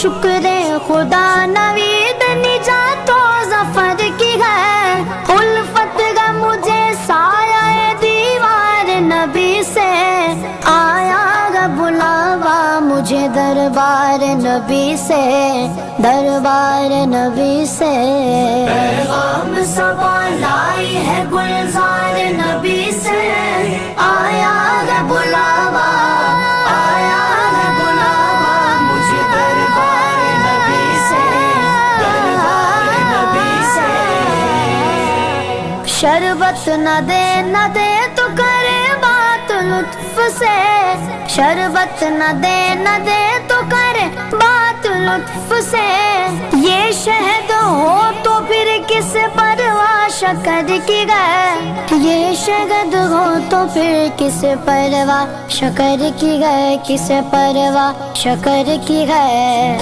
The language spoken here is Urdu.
شکر خدا نوید نجات و ظفر کی ہے، الفت کا مجھے سایہ دیوار نبی سے، آیا گا بلاوا مجھے دربار نبی سے، دربار نبی سے، پیغام صبا لائی ہے گلزار نبی سے، آیا گا بلاوا، آیا گا بلاوا مجھے دربار نبی سے، دربار نبی سے، شربت نہ دے تو کرے بات لطف سے، شربت نہ دے تو کرے بات لطف سے، یہ شہد ہو تو پھر کس پرواہ شکر کی گئے، یہ شہد ہو تو پھر کس پرواہ شکر کی گئے، کس پرواہ شکر کی گئے۔